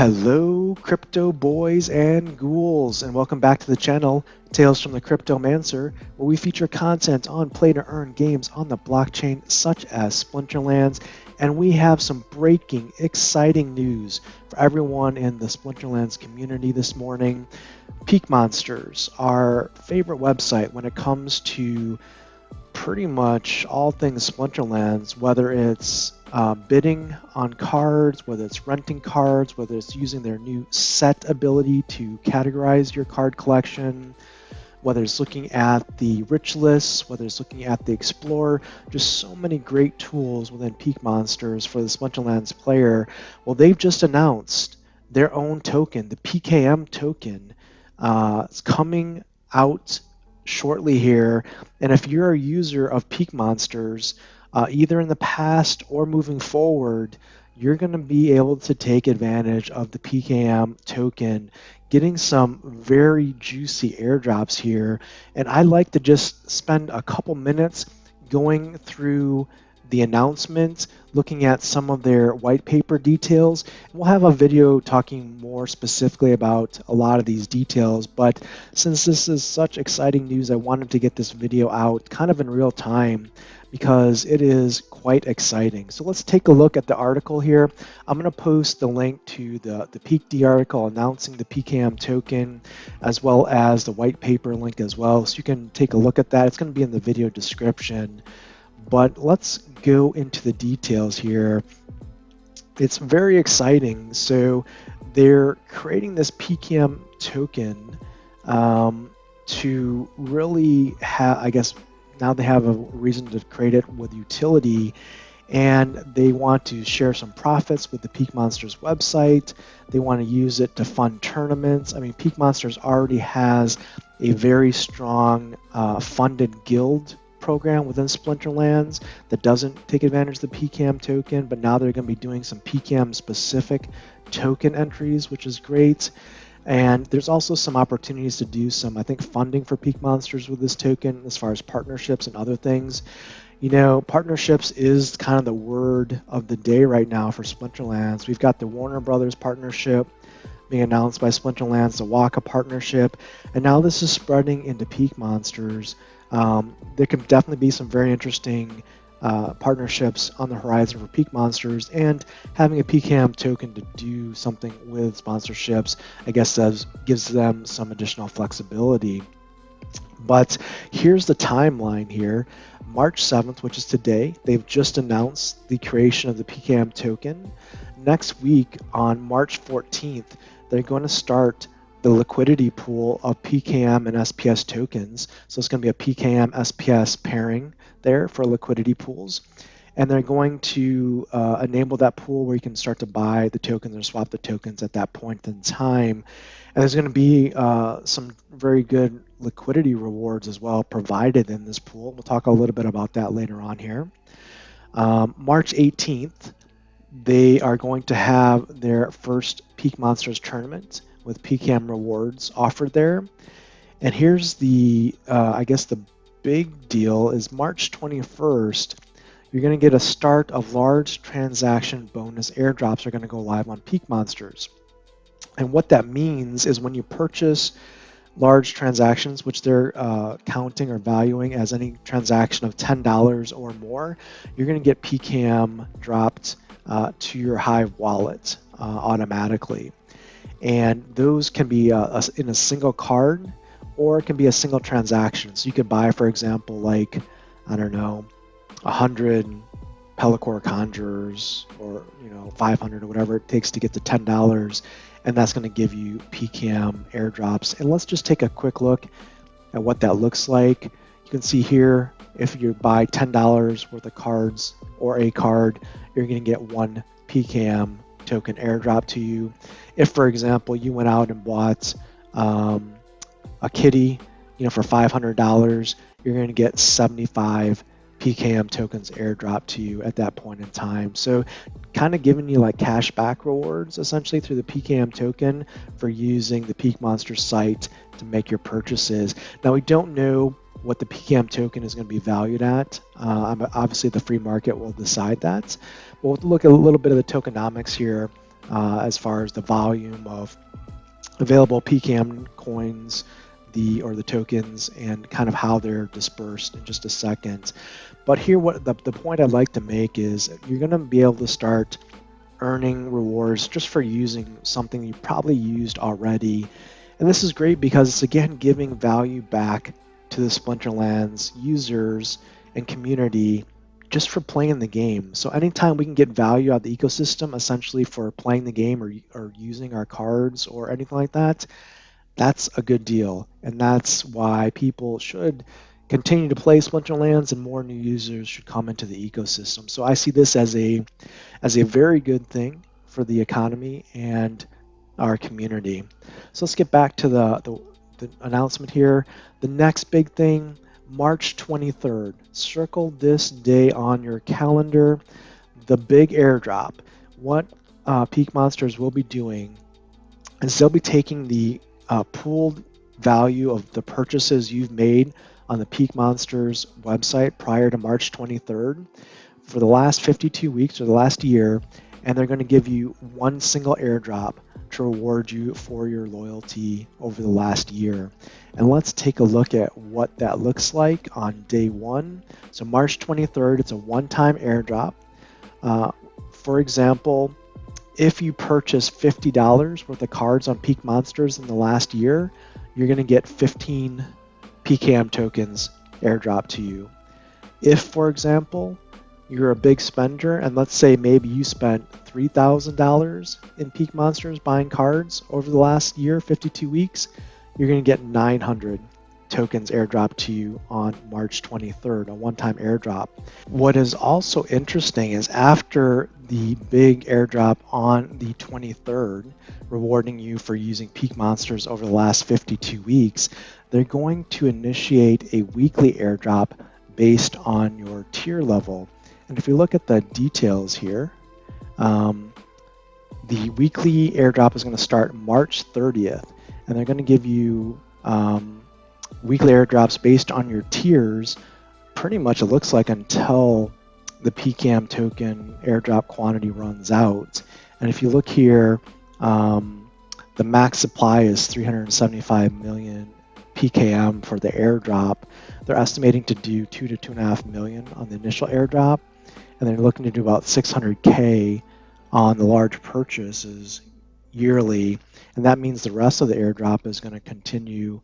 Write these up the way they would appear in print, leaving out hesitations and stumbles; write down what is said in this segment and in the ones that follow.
Hello, crypto boys and ghouls, and welcome back to the channel, Tales from the Cryptomancer, where we feature content on play-to-earn games on the blockchain, such as Splinterlands, and we have some breaking, exciting news for everyone in the Splinterlands community this morning. Peakmonsters, our favorite website when it comes to pretty much all things Splinterlands, whether it's bidding on cards, whether it's renting cards, whether it's using their new set ability to categorize your card collection, whether it's looking at the rich lists, whether it's looking at the Explorer, just so many great tools within Peakmonsters for the Splinterlands player. Well, they've just announced their own token, the PKM token. It's coming out shortly here, and if you're a user of Peakmonsters, either in the past or moving forward, you're going to be able to take advantage of the PKM token, getting some very juicy airdrops here. And I like to just spend a couple minutes going through the announcement, looking at some of their white paper details. We'll have a video talking more specifically about a lot of these details, but since this is such exciting news, I wanted to get this video out kind of in real time because it is quite exciting. So let's take a look at the article here. I'm going to post the link to the PeakD article announcing the PKM token, as well as the white paper link as well, so you can take a look at that. It's going to be in the video description. But let's go into the details here. It's very exciting. So they're creating this PKM token to really have, I guess, now they have a reason to create it with utility, and they want to share some profits with the Peakmonsters website. They want to use it to fund tournaments. I mean, Peakmonsters already has a very strong funded guild program within Splinterlands that doesn't take advantage of the PKM token, but now they're going to be doing some PKM specific token entries, which is great. And there's also some opportunities to do some, I think, funding for Peakmonsters with this token as far as partnerships and other things. You know, partnerships is kind of the word of the day right now for Splinterlands. We've got the Warner Brothers partnership being announced by Splinterlands, the Waka partnership, and now this is spreading into Peakmonsters. There can definitely be some very interesting partnerships on the horizon for Peakmonsters, and having a PKM token to do something with sponsorships, I guess, gives them some additional flexibility. But here's the timeline here. March 7th, which is today, they've just announced the creation of the PKM token. Next week, on March 14th, they're going to start the liquidity pool of PKM and SPS tokens. So it's going to be a PKM SPS pairing there for liquidity pools. And they're going to enable that pool where you can start to buy the tokens or swap the tokens at that point in time. And there's going to be some very good liquidity rewards as well provided in this pool. We'll talk a little bit about that later on here. March 18th, they are going to have their first Peakmonsters tournament with PKM Rewards offered there. And here's the, I guess the big deal is March 21st, you're going to get a start of large transaction bonus airdrops are going to go live on Peakmonsters. And what that means is when you purchase large transactions, which they're counting or valuing as any transaction of $10 or more, you're going to get PKM dropped to your Hive wallet automatically. And those can be in a single card, or it can be a single transaction. So you could buy, for example, like, I don't know, 100 Pellicore Conjurers, or 500 or whatever it takes to get to $10, and that's going to give you PKM airdrops. And let's just take a quick look at what that looks like. You can see here, if you buy $10 worth of cards or a card, you're going to get one PKM token airdrop to you. If, for example, you went out and bought a kitty, for $500, you're going to get 75 PKM tokens airdrop to you at that point in time. So kind of giving you like cashback rewards essentially through the PKM token for using the Peakmonsters site to make your purchases. Now, we don't know what the PKM token is going to be valued at. Obviously, the free market will decide that. We'll look at a little bit of the tokenomics here. as far as the volume of available PKM coins, the tokens, and kind of how they're dispersed in just a second. But here, what the point I'd like to make is you're going to be able to start earning rewards just for using something you probably used already. And this is great because it's again giving value back to the Splinterlands users and community just for playing the game. So anytime we can get value out of the ecosystem, essentially for playing the game or using our cards or anything like that, that's a good deal. And that's why people should continue to play Splinterlands and more new users should come into the ecosystem. So I see this as a very good thing for the economy and our community. So let's get back to the announcement here. The next big thing, March 23rd. Circle this day on your calendar. The big airdrop. What Peakmonsters will be doing is they'll be taking the pooled value of the purchases you've made on the Peakmonsters website prior to March 23rd for the last 52 weeks or the last year, and they're going to give you one single airdrop to reward you for your loyalty over the last year. And let's take a look at what that looks like on day one. So March 23rd, it's a one-time airdrop. For example, if you purchase $50 worth of cards on Peakmonsters in the last year, you're going to get 15 PKM tokens airdrop to you. If, for example, you're a big spender, and let's say maybe you spent $3,000 in Peakmonsters buying cards over the last year, 52 weeks, you're going to get 900 tokens airdrop to you on March 23rd, a one-time airdrop. What is also interesting is after the big airdrop on the 23rd, rewarding you for using Peakmonsters over the last 52 weeks, they're going to initiate a weekly airdrop based on your tier level. And if you look at the details here, the weekly airdrop is going to start March 30th, and they're going to give you weekly airdrops based on your tiers, pretty much it looks like until the PKM token airdrop quantity runs out. And if you look here, the max supply is 375 million PKM for the airdrop. They're estimating to do 2 to 2.5 million on the initial airdrop, and they're looking to do about 600K on the large purchases yearly, and that means the rest of the airdrop is going to continue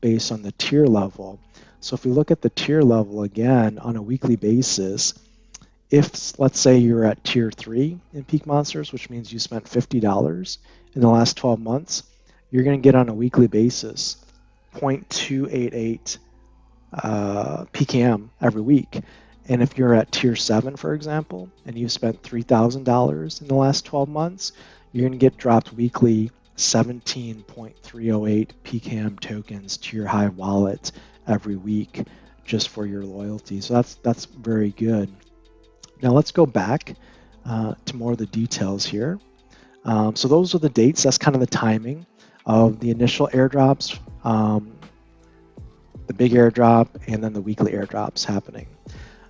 based on the tier level. So if we look at the tier level again on a weekly basis, if let's say you're at tier 3 in Peakmonsters, which means you spent $50 in the last 12 months, you're going to get on a weekly basis 0.288 PKM every week. And if you're at tier 7, for example, and you've spent $3,000 in the last 12 months, you're going to get dropped weekly 17.308 PKM tokens to your Hive wallet every week just for your loyalty. So that's very good. Now let's go back to more of the details here. So those are the dates. That's kind of the timing of the initial airdrops, the big airdrop, and then the weekly airdrops happening.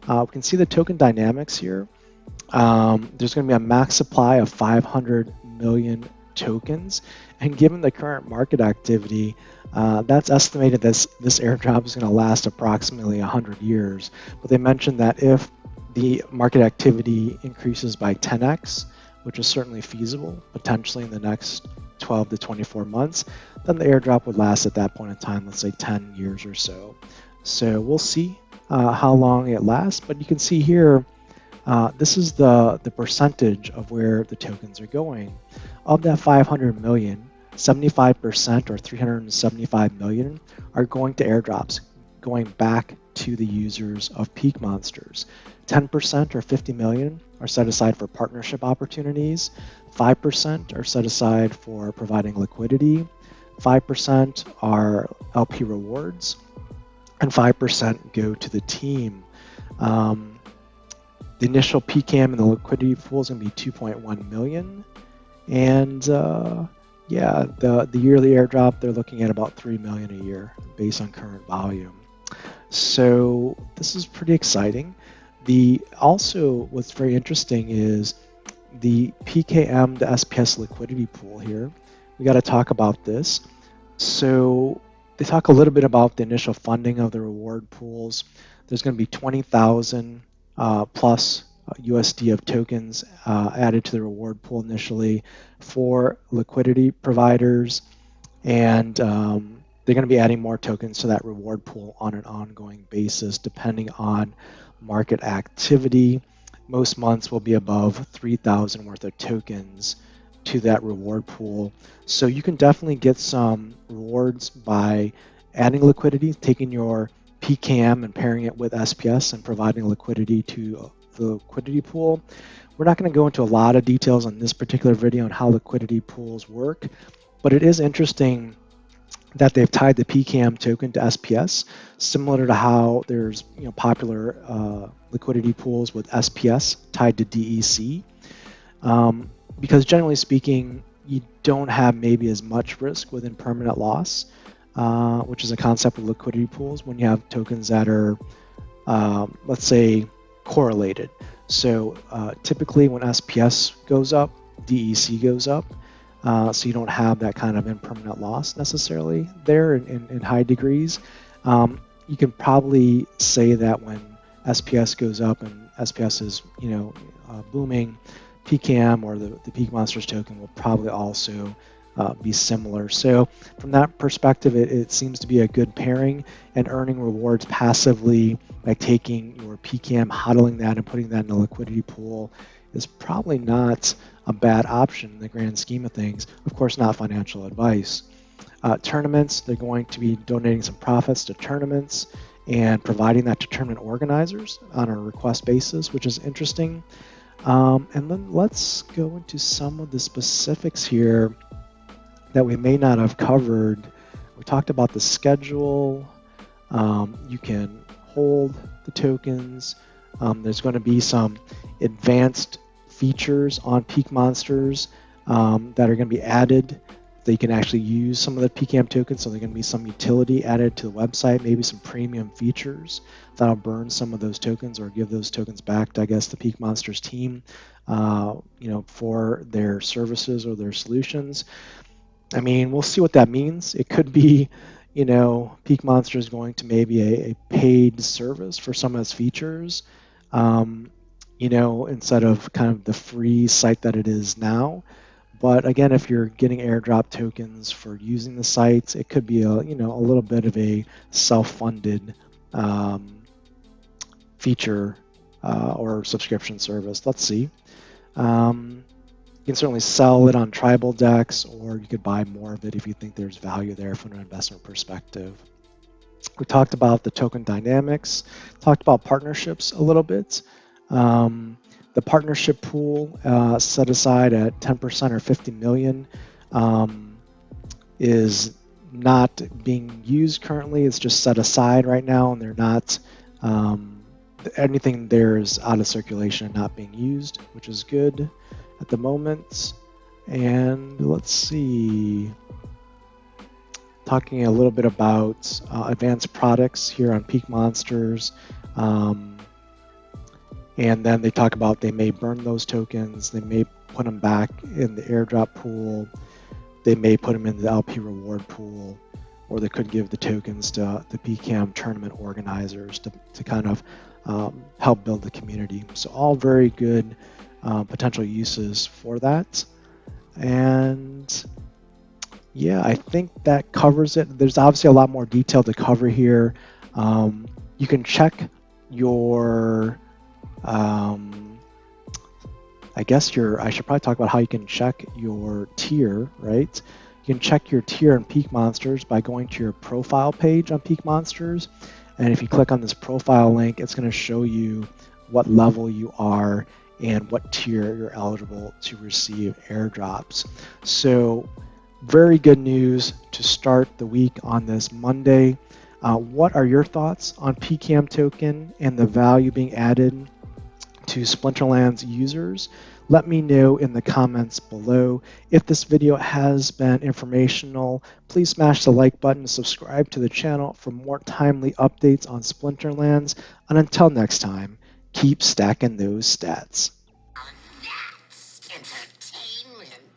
We can see the token dynamics here. There's going to be a max supply of 500 million tokens, and given the current market activity, that's estimated that this airdrop is going to last approximately 100 years. But they mentioned that if the market activity increases by 10x, which is certainly feasible, potentially in the next 12 to 24 months, then the airdrop would last at that point in time, let's say 10 years or so. So we'll see how long it lasts, but you can see here, this is the percentage of where the tokens are going. Of that 500 million, 75% or 375 million are going to airdrops, going back to the users of Peakmonsters. 10% or 50 million are set aside for partnership opportunities. 5% are set aside for providing liquidity. 5% are LP rewards, and 5% go to the team. The initial PKM in the liquidity pool is going to be 2.1 million. And yeah, the yearly airdrop, they're looking at about 3 million a year based on current volume. So this is pretty exciting. Also, what's very interesting is the PKM to SPS liquidity pool here. We got to talk about this. So they talk a little bit about the initial funding of the reward pools. There's going to be 20,000 plus USD of tokens added to the reward pool initially for liquidity providers, and they're going to be adding more tokens to that reward pool on an ongoing basis depending on market activity. Most months will be above 3,000 worth of tokens to that reward pool. So you can definitely get some rewards by adding liquidity, taking your PKM and pairing it with SPS and providing liquidity to the liquidity pool. We're not going to go into a lot of details on this particular video on how liquidity pools work, but it is interesting that they've tied the PKM token to SPS, similar to how there's popular liquidity pools with SPS tied to DEC. Because generally speaking, you don't have maybe as much risk with impermanent loss, which is a concept of liquidity pools when you have tokens that are, let's say, correlated. So typically when SPS goes up, DEC goes up. So you don't have that kind of impermanent loss necessarily there in high degrees. You can probably say that when SPS goes up and SPS is booming, PKM or the Peakmonsters token will probably also be similar. So from that perspective, it seems to be a good pairing, and earning rewards passively by taking your PKM, hodling that, and putting that in a liquidity pool is probably not a bad option in the grand scheme of things. Of course, not financial advice. Tournaments, they're going to be donating some profits to tournaments and providing that to tournament organizers on a request basis, which is interesting. And then let's go into some of the specifics here that we may not have covered. We talked about the schedule. You can hold the tokens. There's going to be some advanced features on Peakmonsters that are going to be added. That you can actually use some of the PKM tokens, so there's going to be some utility added to the website, maybe some premium features that'll burn some of those tokens or give those tokens back to, I guess, the Peakmonsters team, for their services or their solutions. I mean, we'll see what that means. It could be, Peakmonsters going to maybe a paid service for some of its features, instead of kind of the free site that it is now. But again, if you're getting airdrop tokens for using the sites, it could be a little bit of a self-funded feature or subscription service. Let's see. You can certainly sell it on tribal decks, or you could buy more of it if you think there's value there from an investment perspective. We talked about the token dynamics, talked about partnerships a little bit. The partnership pool set aside at 10% or 50 million is not being used currently. It's just set aside right now, and they're not, anything there is out of circulation and not being used, which is good at the moment. And let's see, talking a little bit about advanced products here on Peakmonsters. And then they talk about they may burn those tokens, they may put them back in the airdrop pool, they may put them in the LP reward pool, or they could give the tokens to the PKM tournament organizers to kind of help build the community. So all very good potential uses for that. And yeah, I think that covers it. There's obviously a lot more detail to cover here. You can check your I should probably talk about how you can check your tier, right? You can check your tier in Peakmonsters by going to your profile page on Peakmonsters. And if you click on this profile link, it's going to show you what level you are and what tier you're eligible to receive airdrops. So very good news to start the week on this Monday. What are your thoughts on PKM token and the value being added to Splinterlands users? Let me know in the comments below. If this video has been informational, please smash the like button and subscribe to the channel for more timely updates on Splinterlands. And until next time, keep stacking those stats. entertainment.